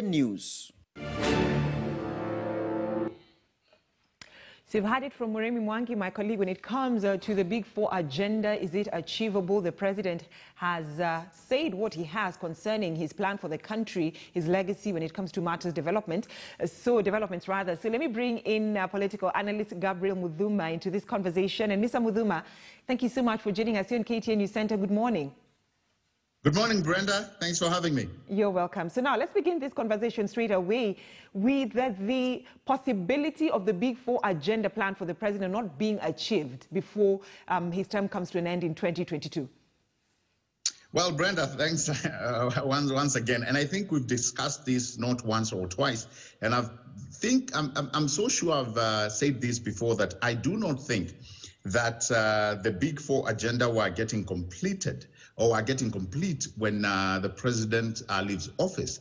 News. So you've heard it from Muremi Mwangi, my colleague. When it comes to the Big Four agenda, is it achievable? The president has said what he has concerning his plan for the country, his legacy when it comes to matters developments. So let me bring in political analyst Gabriel Muthuma into this conversation. And Mr. Muthuma, thank you so much for joining us here on KTN News Center. Good morning. Good morning, Brenda. Thanks for having me. You're welcome. So now let's begin this conversation straight away with the possibility of the Big Four agenda plan for the president not being achieved before his term comes to an end in 2022. Well, Brenda, thanks once again. And I think we've discussed this not once or twice. And I'm so sure I've said this before, that I do not think that the Big Four agenda were getting completed or are getting complete when the president leaves office,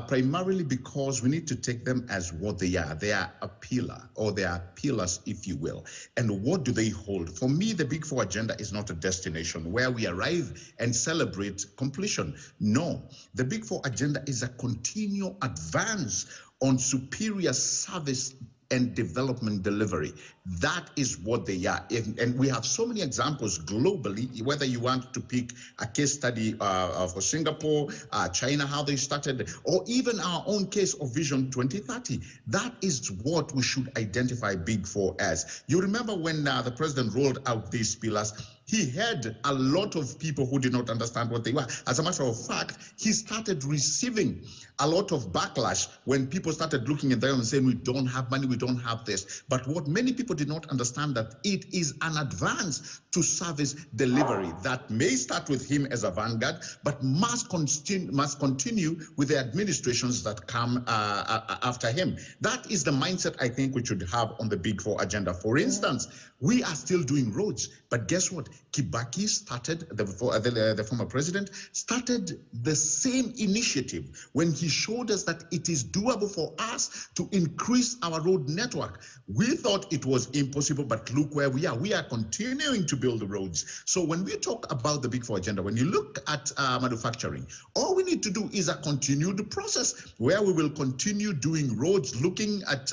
primarily because we need to take them as what they are. They are a pillar, or they are pillars, if you will. And what do they hold? For me, the Big Four agenda is not a destination where we arrive and celebrate completion. No, the Big Four agenda is a continual advance on superior service and development delivery. That is what they are. And we have so many examples globally, whether you want to pick a case study for Singapore, China, how they started, or even our own case of Vision 2030. That is what we should identify Big Four as. You remember when the president rolled out these pillars, he had a lot of people who did not understand what they were. As a matter of fact, he started receiving a lot of backlash when people started looking at them and saying, we don't have money, we don't have this. But what many people did not understand, that it is an advance to service delivery that may start with him as a vanguard, but must continue with the administrations that come after him. That is the mindset I think we should have on the Big Four agenda. For instance, we are still doing roads, but guess what? Kibaki started, the former president, started the same initiative when he showed us that it is doable for us to increase our road network. We thought it was impossible, but look where we are. We are continuing to build the roads. So when we talk about the Big Four agenda, when you look at manufacturing, all we need to do is a continued process where we will continue doing roads, looking at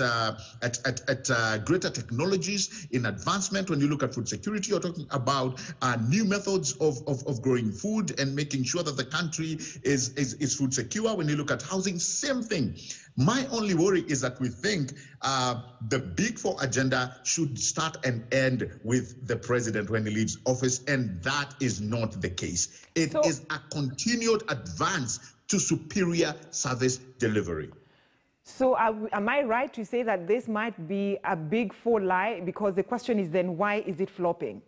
greater technologies in advancement. When you look at food security, you're talking about new methods of growing food and making sure that the country is food secure. When you look at housing, same thing. My only worry is that we think the Big Four agenda should start and end with the president when he leaves office, and that is not the case. It is a continued advance to superior service delivery. So am I right to say that this might be a Big Four lie? Because the question is then, why is it flopping?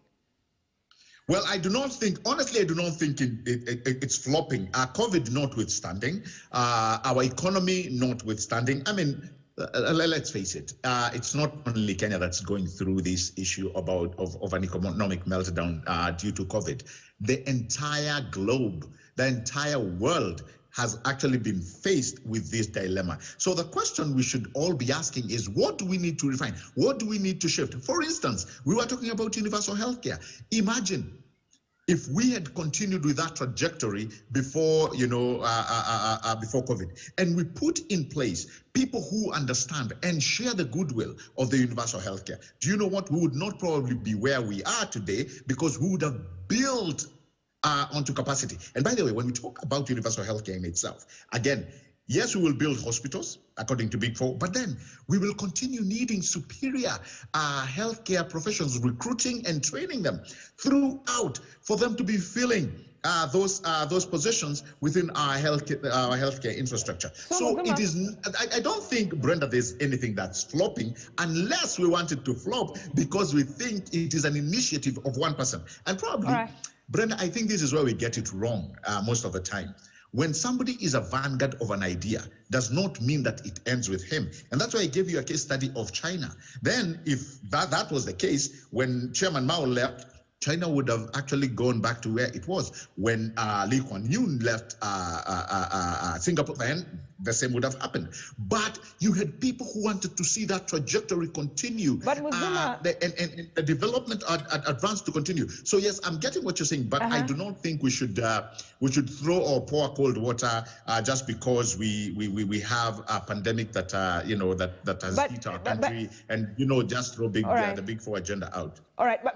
Well, I do not think, honestly, I do not think it's flopping. COVID notwithstanding, our economy notwithstanding. I mean, let's face it, it's not only Kenya that's going through this issue of an economic meltdown due to COVID. The entire globe, the entire world has actually been faced with this dilemma. So the question we should all be asking is, what do we need to refine? What do we need to shift? For instance, we were talking about universal healthcare. Imagine if we had continued with that trajectory before, before COVID, and we put in place people who understand and share the goodwill of the universal healthcare. Do you know what? We would not probably be where we are today, because we would have built onto capacity. And by the way, when we talk about universal healthcare in itself, again, yes, we will build hospitals according to Big Four, but then we will continue needing superior healthcare professionals, recruiting and training them throughout for them to be filling those positions within our healthcare infrastructure. So it is. I don't think, Brenda, there's anything that's flopping, unless we want it to flop because we think it is an initiative of one person. And probably, Brenda, I think this is where we get it wrong most of the time. When somebody is a vanguard of an idea, does not mean that it ends with him. And that's why I gave you a case study of China. Then if that was the case, when Chairman Mao left, China would have actually gone back to where it was. When Lee Kuan Yew left Singapore, then the same would have happened. But you had people who wanted to see that trajectory continue, but Muthuma, and the development advance to continue. So yes, I'm getting what you're saying, but I do not think we should throw or pour cold water just because we have a pandemic that that has hit our country, and just throw the Big Four agenda out. All right, but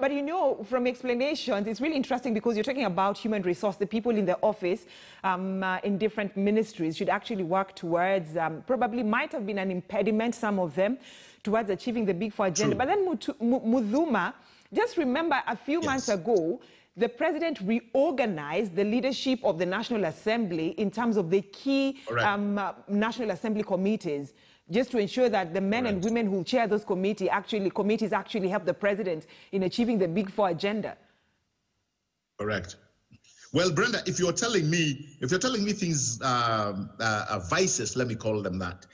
from explanations, it's really interesting because you're talking about human resource. The people in the office in different ministries should actually work towards, probably might have been an impediment, some of them, towards achieving the Big Four agenda. True. But then Muthuma, just remember a few months ago, the president reorganized the leadership of the National Assembly in terms of the key National Assembly committees, just to ensure that the men and women who chair those committees actually help the president in achieving the Big Four agenda. Correct. Well, Brenda, if you're telling me things, vices, let me call them that,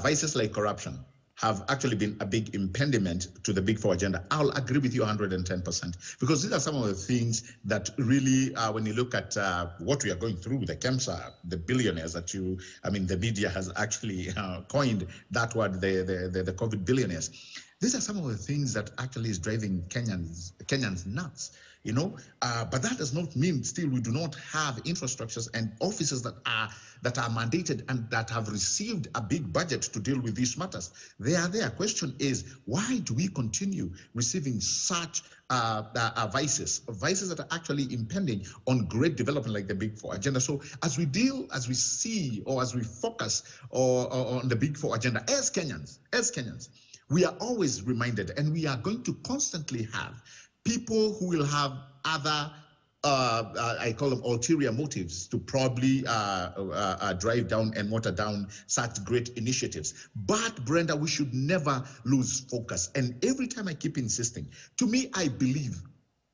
vices like corruption have actually been a big impediment to the Big Four agenda, I'll agree with you 110%, because these are some of the things that really, when you look at what we are going through, the KEMSA, the billionaires the media has actually coined that word, the COVID billionaires. These are some of the things that actually is driving Kenyans nuts. But that does not mean still we do not have infrastructures and offices that are mandated and that have received a big budget to deal with these matters. They are there. Question is, why do we continue receiving such vices that are actually impending on great development like the Big Four agenda? So as we focus on the Big Four agenda as Kenyans, we are always reminded, and we are going to constantly have people who will have other, I call them ulterior motives to probably drive down and water down such great initiatives. But Brenda, we should never lose focus. And every time I keep insisting, to me, I believe,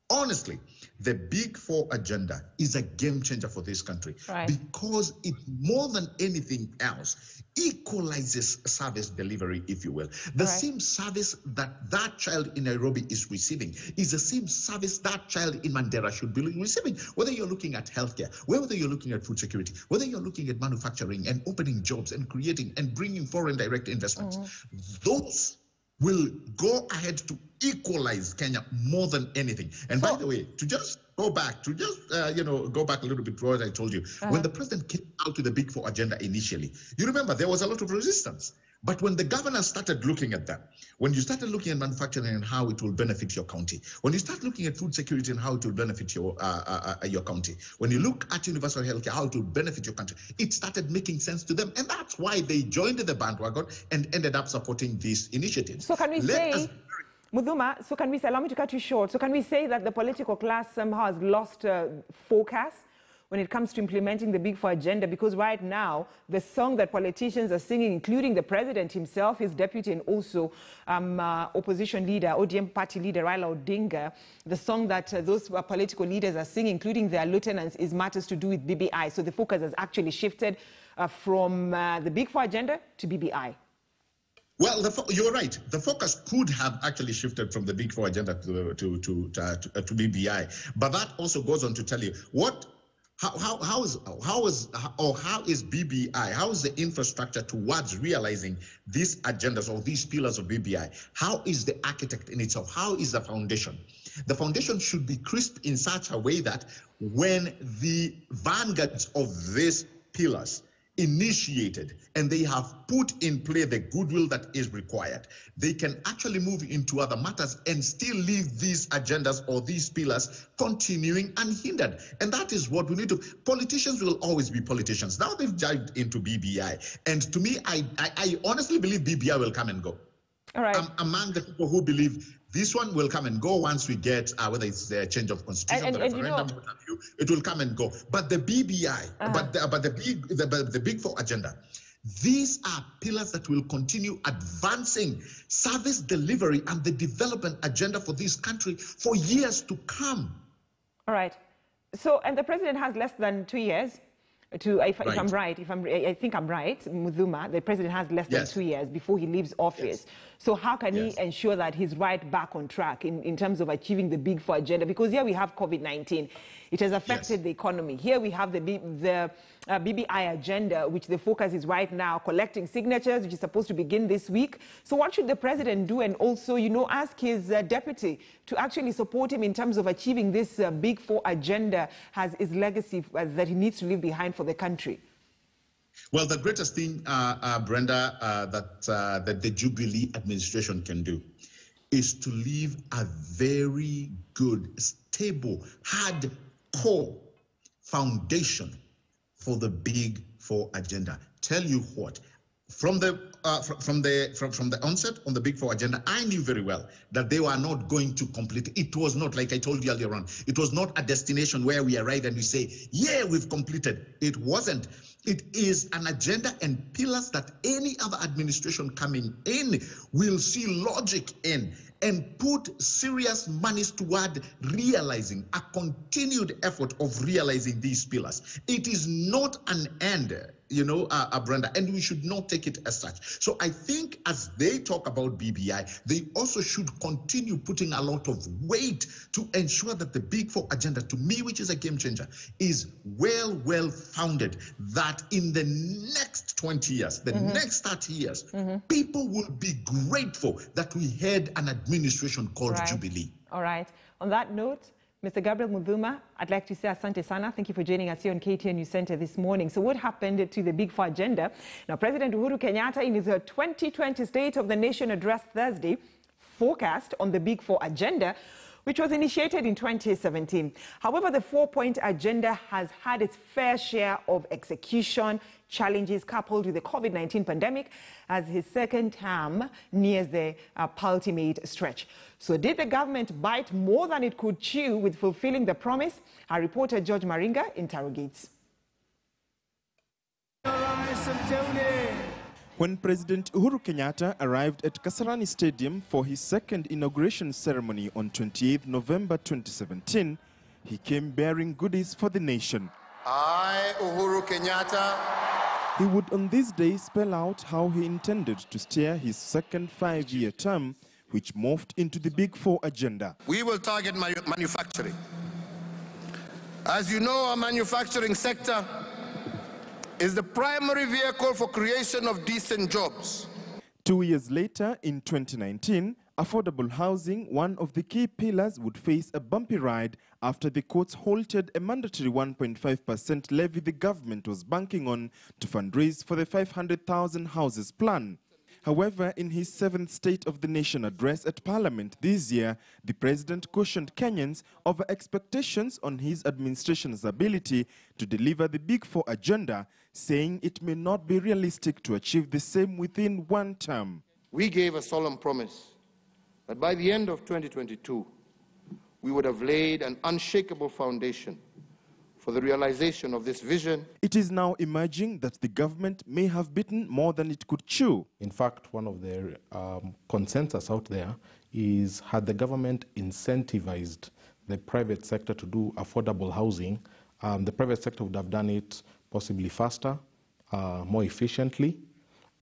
honestly, the Big Four agenda is a game changer for this country, because it, more than anything else, equalizes service delivery, if you will. The same service that child in Nairobi is receiving is the same service that child in Mandera should be receiving. Whether you're looking at healthcare, whether you're looking at food security, whether you're looking at manufacturing and opening jobs and creating and bringing foreign direct investments, those will go ahead to equalize Kenya more than anything. And by the way, to just go back a little bit to what I told you, when the president came out to the Big Four agenda initially, you remember there was a lot of resistance. But when the governor started looking at that, when you started looking at manufacturing and how it will benefit your county, when you start looking at food security and how it will benefit your county, when you look at universal healthcare, how it will benefit your country, it started making sense to them. And that's why they joined the bandwagon and ended up supporting these initiatives. So can we say, Muthuma, allow me to cut you short, so can we say that the political class somehow has lost focus when it comes to implementing the Big Four agenda? Because right now, the song that politicians are singing, including the president himself, his deputy, and also opposition leader, ODM party leader Raila Odinga, the song that those political leaders are singing, including their lieutenants, is matters to do with BBI. So the focus has actually shifted from the Big Four agenda to BBI. Well, you're right. The focus could have actually shifted from the Big Four agenda to BBI. But that also goes on to tell you how is BBI, how is the infrastructure towards realizing these agendas or these pillars of BBI? How is the architect in itself? How is the foundation? The foundation should be crisp in such a way that when the vanguards of these pillars initiated and they have put in play the goodwill that is required, they can actually move into other matters and still leave these agendas or these pillars continuing unhindered. And that is what we need to. Politicians will always be politicians. Now they've dived into BBI. And to me, I honestly believe BBI will come and go. All right. I'm among the people who believe this one will come and go once we get, whether it's the change of constitution, the referendum, what have you, it will come and go. But the BBI, the Big Four agenda, these are pillars that will continue advancing service delivery and the development agenda for this country for years to come. All right. So, and the president has less than 2 years. I think I'm right, Muthuma, the president has less than 2 years before he leaves office. Yes. So how can Yes. he ensure that he's right back on track in terms of achieving the Big Four agenda? Because here we have COVID-19. It has affected the economy. Here we have the BBI agenda, which the focus is right now collecting signatures, which is supposed to begin this week. So what should the president do? And also, ask his deputy to actually support him in terms of achieving this Big Four agenda, has his legacy that he needs to leave behind for the country. Well, the greatest thing, Brenda, that the Jubilee administration can do is to leave a very good, stable, hardcore foundation for the Big Four agenda. Tell you what, from the onset on the Big Four agenda, I knew very well that they were not going to complete it. It was not, like I told you earlier on, it was not a destination where we arrive and we say, yeah, we've completed. It wasn't. It is an agenda and pillars that any other administration coming in will see logic in and put serious monies toward realizing a continued effort of realizing these pillars. It is not an end, Brenda, and we should not take it as such. So I think as they talk about BBI, they also should continue putting a lot of weight to ensure that the Big Four agenda, to me, which is a game changer, is well founded, that in the next 20 years, the next 30 years, people will be grateful that we had an administration called Jubilee. All right. On that note, Mr. Gabriel Muthuma, I'd like to say asante sana. Thank you for joining us here on KTN News Center this morning. So what happened to the Big Four agenda? Now, President Uhuru Kenyatta, in his 2020 State of the Nation address Thursday, forecast on the Big Four agenda, which was initiated in 2017. However, the four-point agenda has had its fair share of execution challenges coupled with the COVID-19 pandemic as his second term nears the ultimate stretch. So did the government bite more than it could chew with fulfilling the promise? Our reporter George Maringa interrogates. When President Uhuru Kenyatta arrived at Kasarani Stadium for his second inauguration ceremony on 28 November 2017, he came bearing goodies for the nation. I, Uhuru Kenyatta. He would on this day spell out how he intended to steer his second five-year term, which morphed into the Big Four agenda. We will target manufacturing. As you know, our manufacturing sector is the primary vehicle for creation of decent jobs. 2 years later, in 2019, affordable housing, one of the key pillars, would face a bumpy ride after the courts halted a mandatory 1.5% levy the government was banking on to fundraise for the 500,000 houses plan. However, in his seventh State of the Nation address at Parliament this year, the president cautioned Kenyans over expectations on his administration's ability to deliver the Big Four agenda, saying it may not be realistic to achieve the same within one term. We gave a solemn promise that by the end of 2022, we would have laid an unshakable foundation for the realization of this vision. It is now emerging that the government may have bitten more than it could chew. In fact, one of the consensus out there is, had the government incentivized the private sector to do affordable housing, the private sector would have done it possibly faster, more efficiently,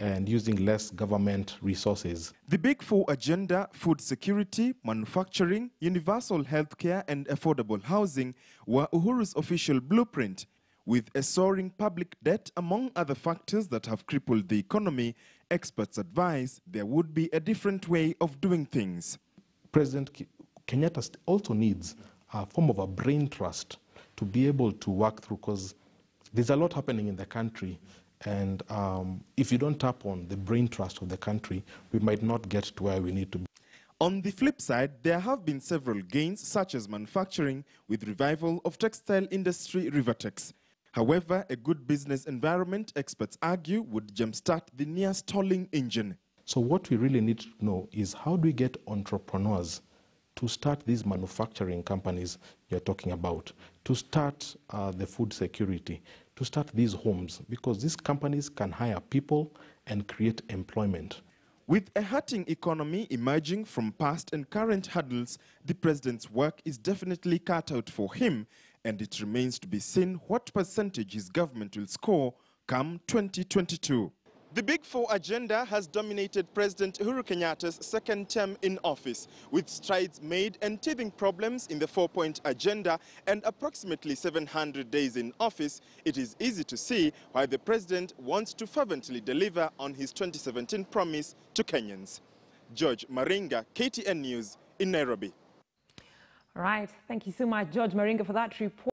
and using less government resources. The Big Four agenda, food security, manufacturing, universal healthcare and affordable housing were Uhuru's official blueprint. With a soaring public debt among other factors that have crippled the economy, experts advise there would be a different way of doing things. President Kenyatta also needs a form of a brain trust to be able to work through, because there's a lot happening in the country. And if you don't tap on the brain trust of the country, we might not get to where we need to be. On the flip side, there have been several gains, such as manufacturing, with revival of textile industry Rivertex. However, a good business environment, experts argue, would jumpstart the near-stalling engine. So what we really need to know is, how do we get entrepreneurs to start these manufacturing companies you're talking about, to start the food security, to start these homes, because these companies can hire people and create employment. With a hurting economy emerging from past and current hurdles, the president's work is definitely cut out for him, and it remains to be seen what percentage his government will score come 2022. The Big Four agenda has dominated President Uhuru Kenyatta's second term in office, with strides made and teething problems in the 4-point agenda and approximately 700 days in office. It is easy to see why the president wants to fervently deliver on his 2017 promise to Kenyans. George Maringa, KTN News in Nairobi. All right. Thank you so much, George Maringa, for that report.